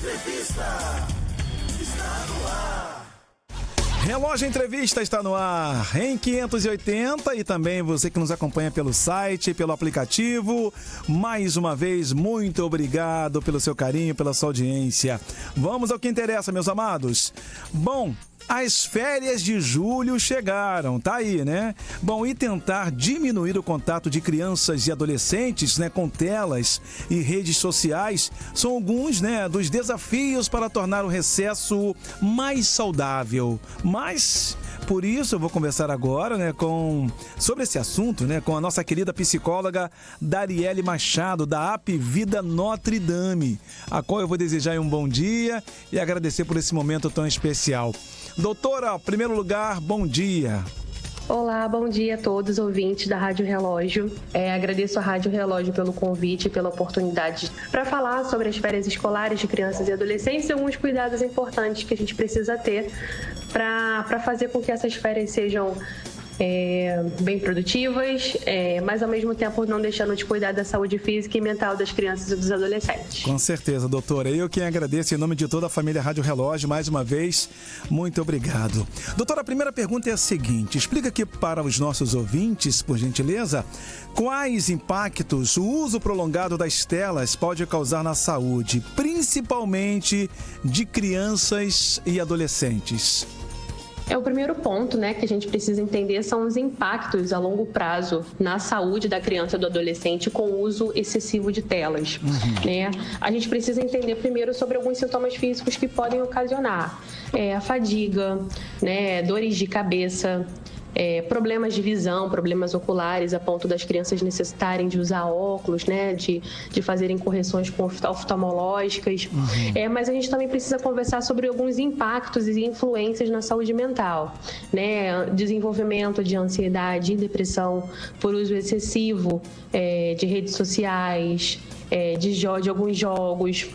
Entrevista está no ar. Relógio Entrevista está no ar em 580 e também você que nos acompanha pelo site, pelo aplicativo. Mais uma vez, muito obrigado pelo seu carinho, pela sua audiência. Vamos ao que interessa, meus amados. Bom, as férias de julho chegaram, tá aí, né? Bom, e tentar diminuir o contato de crianças e adolescentes, né, com telas e redes sociais são alguns, né, dos desafios para tornar o recesso mais saudável. Mas, por isso, eu vou conversar agora, né, sobre esse assunto, né, com a nossa querida psicóloga Dariele Machado, da App Vida Notre Dame, a qual eu vou desejar um bom dia e agradecer por esse momento tão especial. Doutora, em primeiro lugar, bom dia. Olá, bom dia a todos os ouvintes da Rádio Relógio. Agradeço à Rádio Relógio pelo convite e pela oportunidade para falar sobre as férias escolares de crianças e adolescentes e alguns cuidados importantes que a gente precisa ter para fazer com que essas férias sejam bem produtivas, mas ao mesmo tempo não deixando de cuidar da saúde física e mental das crianças e dos adolescentes. Com certeza, doutora. Eu quem agradeço em nome de toda a família Rádio Relógio, mais uma vez, muito obrigado. Doutora, a primeira pergunta é a seguinte, explica aqui para os nossos ouvintes, por gentileza, quais impactos o uso prolongado das telas pode causar na saúde, principalmente de crianças e adolescentes? O primeiro ponto, né, que a gente precisa entender são os impactos a longo prazo na saúde da criança e do adolescente com o uso excessivo de telas. Né? A gente precisa entender primeiro sobre alguns sintomas físicos que podem ocasionar a fadiga, né, dores de cabeça, problemas de visão, problemas oculares, a ponto das crianças necessitarem de usar óculos, né, de fazerem correções oftalmológicas. Mas a gente também precisa conversar sobre alguns impactos e influências na saúde mental, né, desenvolvimento de ansiedade e depressão por uso excessivo de redes sociais, de alguns jogos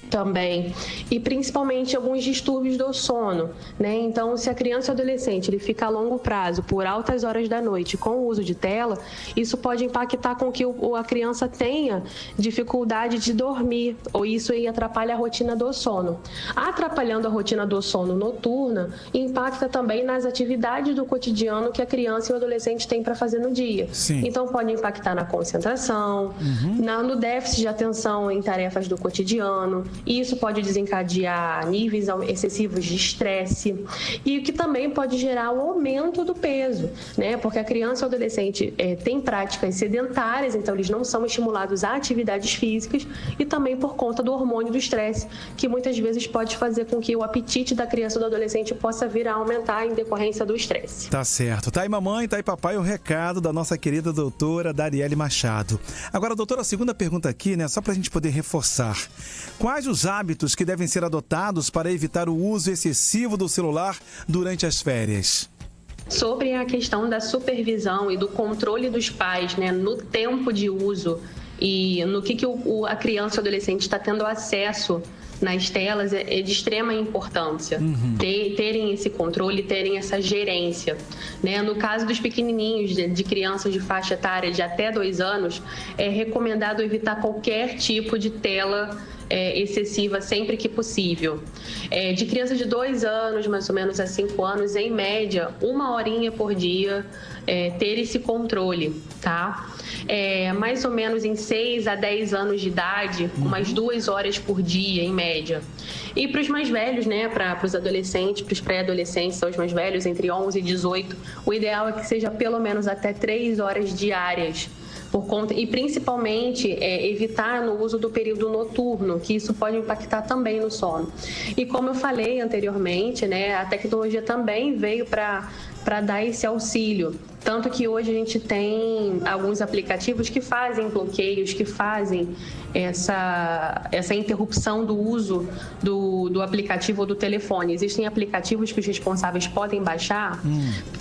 também, e principalmente alguns distúrbios do sono, né? Então, se a criança ou adolescente ele fica a longo prazo, por altas horas da noite, com o uso de tela, isso pode impactar com que a criança tenha dificuldade de dormir, ou isso aí atrapalha a rotina do sono. Atrapalhando a rotina do sono noturna, impacta também nas atividades do cotidiano que a criança e o adolescente têm para fazer no dia. Sim. Então, pode impactar na concentração, no déficit de atenção em tarefas do cotidiano. Isso pode desencadear níveis excessivos de estresse e o que também pode gerar o aumento do peso, né? Porque a criança ou adolescente tem práticas sedentárias, então eles não são estimulados a atividades físicas e também por conta do hormônio do estresse, que muitas vezes pode fazer com que o apetite da criança ou do adolescente possa vir a aumentar em decorrência do estresse. Tá certo. Tá aí mamãe, tá aí papai, o recado da nossa querida doutora Dariele Machado. Agora, doutora, a segunda pergunta aqui, né? Só pra gente poder reforçar. Quais os hábitos que devem ser adotados para evitar o uso excessivo do celular durante as férias? Sobre a questão da supervisão e do controle dos pais, né, no tempo de uso e no que a criança ou adolescente está tendo acesso nas telas é de extrema importância. Terem esse controle, terem essa gerência. Né? No caso dos pequenininhos, de crianças de faixa etária de até 2 anos, é recomendado evitar qualquer tipo de tela excessiva sempre que possível. De criança de 2 anos, mais ou menos a 5 anos, em média, 1 horinha por dia, ter esse controle, tá? Mais ou menos em 6 a 10 anos de idade, umas 2 horas por dia, em média. E para os mais velhos, né, para os adolescentes, para os pré-adolescentes, são os mais velhos, entre 11 e 18, o ideal é que seja pelo menos até 3 horas diárias. E principalmente evitar no uso do período noturno, que isso pode impactar também no sono. E como eu falei anteriormente, né, a tecnologia também veio para dar esse auxílio. Tanto que hoje a gente tem alguns aplicativos que fazem bloqueios, que fazem essa interrupção do uso do aplicativo ou do telefone. Existem aplicativos que os responsáveis podem baixar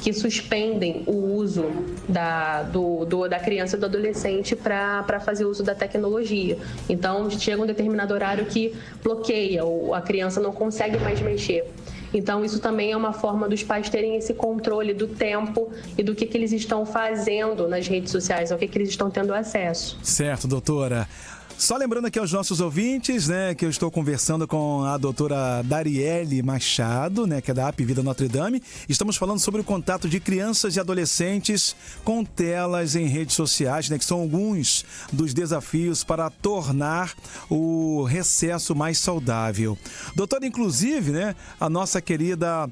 que suspendem o uso da criança ou do adolescente para fazer uso da tecnologia. Então, chega um determinado horário que bloqueia, ou a criança não consegue mais mexer. Então, isso também é uma forma dos pais terem esse controle do tempo e do que eles estão fazendo nas redes sociais, ao que eles estão tendo acesso. Certo, doutora. Só lembrando aqui aos nossos ouvintes, né, que eu estou conversando com a doutora Dariele Machado, né, que é da AP Vida Notre Dame. Estamos falando sobre o contato de crianças e adolescentes com telas em redes sociais, né, que são alguns dos desafios para tornar o recesso mais saudável. Doutora, inclusive, né, a nossa querida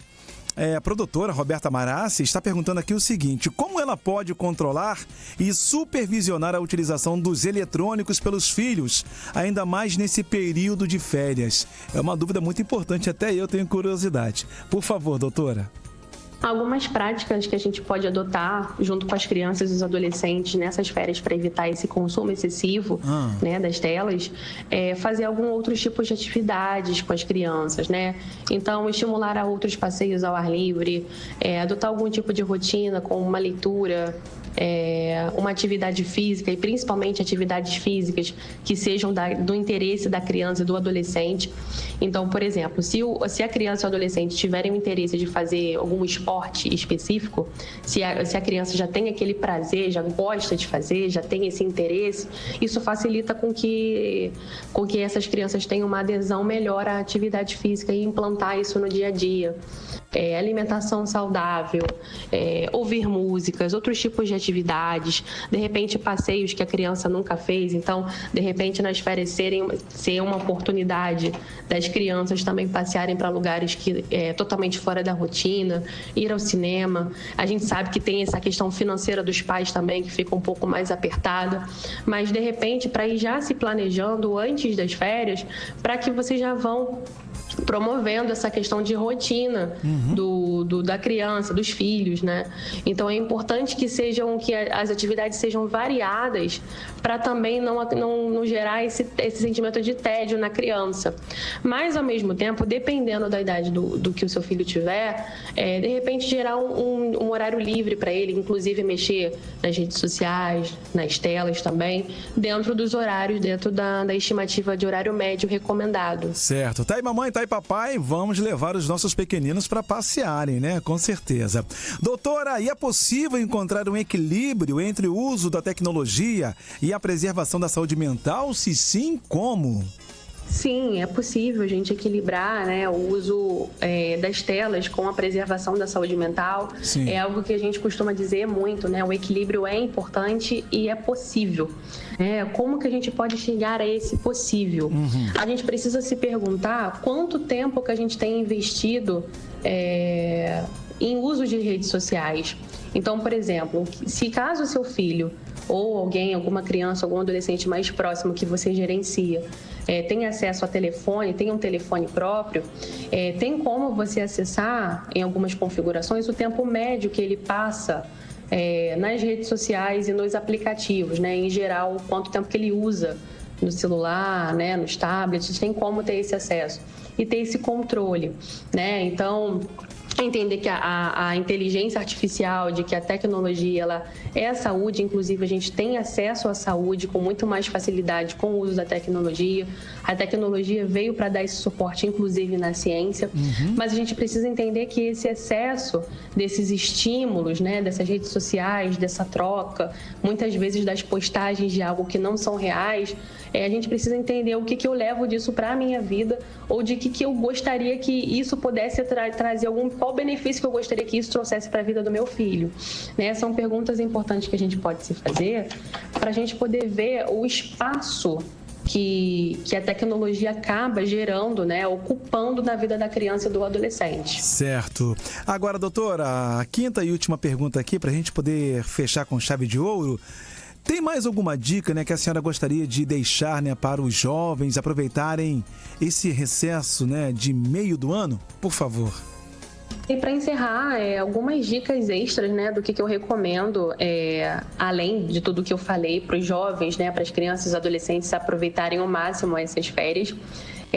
a produtora Roberta Marassi está perguntando aqui o seguinte: como ela pode controlar e supervisionar a utilização dos eletrônicos pelos filhos, ainda mais nesse período de férias? É uma dúvida muito importante, até eu tenho curiosidade. Por favor, doutora. Algumas práticas que a gente pode adotar junto com as crianças e os adolescentes nessas férias para evitar esse consumo excessivo, né, das telas, é fazer alguns outros tipos de atividades com as crianças, né? Então, estimular a outros passeios ao ar livre, adotar algum tipo de rotina como uma leitura, uma atividade física, e principalmente atividades físicas que sejam do interesse da criança e do adolescente. Então, por exemplo, se a criança e o adolescente tiverem o interesse de fazer algum esporte específico, se a criança já tem aquele prazer, já gosta de fazer, já tem esse interesse, isso facilita com que essas crianças tenham uma adesão melhor à atividade física e implantar isso no dia a dia. Alimentação saudável, ouvir músicas, outros tipos de atividades, de repente passeios que a criança nunca fez. Então, de repente, nas férias ser uma oportunidade das crianças também passearem para lugares que totalmente fora da rotina, ir ao cinema. A gente sabe que tem essa questão financeira dos pais também, que fica um pouco mais apertada, mas de repente, para ir já se planejando antes das férias, para que vocês já vão promovendo essa questão de rotina da criança, dos filhos, né? Então é importante que as atividades sejam variadas para também não gerar esse sentimento de tédio na criança. Mas, ao mesmo tempo, dependendo da idade do que o seu filho tiver, de repente gerar um horário livre para ele, inclusive mexer nas redes sociais, nas telas também, dentro dos horários, dentro da estimativa de horário médio recomendado. Certo. Tá aí, mamãe, tá aí, papai, vamos levar os nossos pequeninos para passearem, né? Com certeza. Doutora, e é possível encontrar um equilíbrio entre o uso da tecnologia e a preservação da saúde mental? Se sim, como? Sim, é possível a gente equilibrar, né, o uso das telas com a preservação da saúde mental. Sim. É algo que a gente costuma dizer muito, né? O equilíbrio é importante e é possível. Como que a gente pode chegar a esse possível? A gente precisa se perguntar quanto tempo que a gente tem investido em uso de redes sociais. Então, por exemplo, se caso o seu filho ou alguma criança, algum adolescente mais próximo que você gerencia, tem acesso a telefone, tem um telefone próprio, tem como você acessar em algumas configurações o tempo médio que ele passa nas redes sociais e nos aplicativos, né? Em geral, quanto tempo que ele usa no celular, né? Nos tablets, tem como ter esse acesso e ter esse controle, né? Então, entender que a inteligência artificial, de que a tecnologia ela é a saúde, inclusive a gente tem acesso à saúde com muito mais facilidade com o uso da tecnologia. A tecnologia veio para dar esse suporte, inclusive na ciência, mas a gente precisa entender que esse excesso desses estímulos, né, dessas redes sociais, dessa troca, muitas vezes das postagens de algo que não são reais, a gente precisa entender o que eu levo disso para a minha vida, ou de que eu gostaria que isso pudesse trazer qual benefício que eu gostaria que isso trouxesse para a vida do meu filho, né? São perguntas importantes que a gente pode se fazer para a gente poder ver o espaço que a tecnologia acaba gerando, né, ocupando na vida da criança e do adolescente. Certo. Agora, doutora, a quinta e última pergunta aqui, para a gente poder fechar com chave de ouro. Tem mais alguma dica, né, que a senhora gostaria de deixar, né, para os jovens aproveitarem esse recesso, né, de meio do ano? Por favor. E para encerrar, algumas dicas extras, né, do que eu recomendo, além de tudo que eu falei para os jovens, né, para as crianças e adolescentes aproveitarem ao máximo essas férias,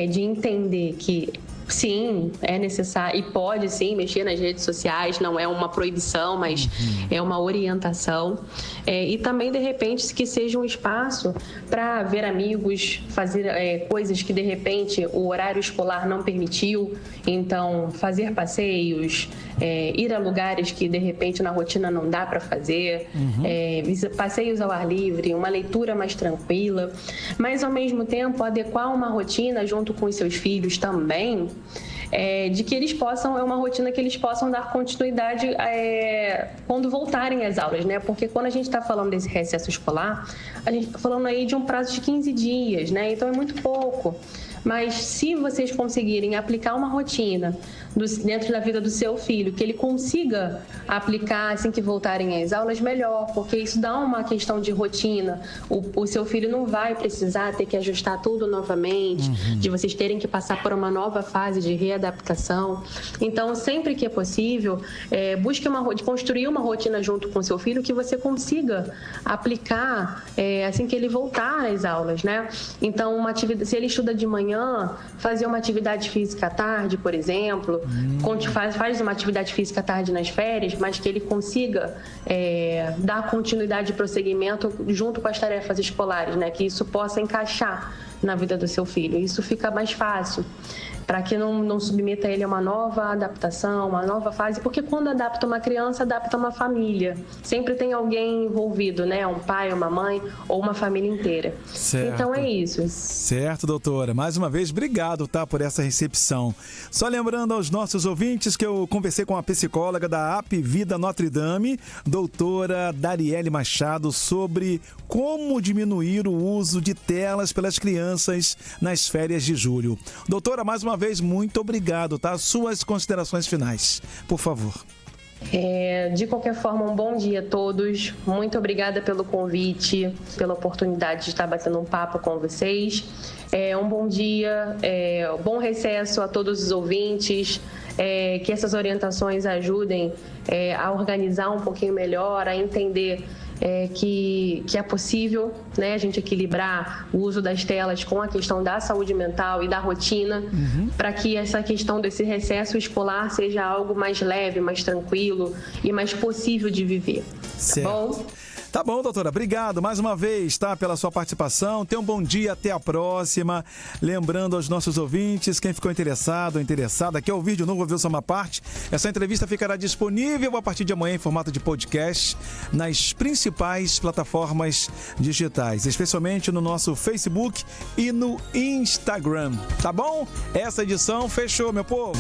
de entender que sim, é necessário e pode sim mexer nas redes sociais, não é uma proibição, mas é uma orientação. E também, de repente, que seja um espaço para ver amigos, fazer coisas que, de repente, o horário escolar não permitiu. Então, fazer passeios, ir a lugares que de repente na rotina não dá para fazer, passeios ao ar livre, uma leitura mais tranquila, mas ao mesmo tempo adequar uma rotina junto com os seus filhos também, de que eles possam, é uma rotina que eles possam dar continuidade quando voltarem às aulas, né? Porque quando a gente está falando desse recesso escolar, a gente está falando aí de um prazo de 15 dias, né? Então é muito pouco. Mas se vocês conseguirem aplicar uma rotina dentro da vida do seu filho, que ele consiga aplicar assim que voltarem às aulas, melhor, porque isso dá uma questão de rotina. O seu filho não vai precisar ter que ajustar tudo novamente, de vocês terem que passar por uma nova fase de readaptação. Então, sempre que é possível, busque construir uma rotina junto com o seu filho que você consiga aplicar assim que ele voltar às aulas, né? Então, se ele estuda de manhã, fazer uma atividade física à tarde, por exemplo, faz uma atividade física à tarde nas férias, mas que ele consiga dar continuidade e prosseguimento junto com as tarefas escolares, né? Que isso possa encaixar na vida do seu filho. Isso fica mais fácil, para que não submeta ele a uma nova adaptação, uma nova fase, porque quando adapta uma criança, adapta uma família. Sempre tem alguém envolvido, né? Um pai, uma mãe ou uma família inteira. Certo. Então é isso. Certo, doutora. Mais uma vez, obrigado, tá, por essa recepção. Só lembrando aos nossos ouvintes que eu conversei com a psicóloga da AP Vida Notre Dame, doutora Dariele Machado, sobre como diminuir o uso de telas pelas crianças nas férias de julho. Doutora, mais uma vez, muito obrigado, tá? Suas considerações finais, por favor. De qualquer forma, um bom dia a todos. Muito obrigada pelo convite, pela oportunidade de estar batendo um papo com vocês. Um bom dia, bom recesso a todos os ouvintes, que essas orientações ajudem a organizar um pouquinho melhor, a entender que é possível, né, a gente equilibrar o uso das telas com a questão da saúde mental e da rotina, para que essa questão desse recesso escolar seja algo mais leve, mais tranquilo e mais possível de viver. Certo. Tá bom? Tá bom, doutora. Obrigado mais uma vez, tá, pela sua participação. Tenha um bom dia, até a próxima. Lembrando aos nossos ouvintes, quem ficou interessado ou interessada, quer ouvir de novo, ouvir só uma parte, essa entrevista ficará disponível a partir de amanhã em formato de podcast nas principais plataformas digitais, especialmente no nosso Facebook e no Instagram. Tá bom? Essa edição fechou, meu povo.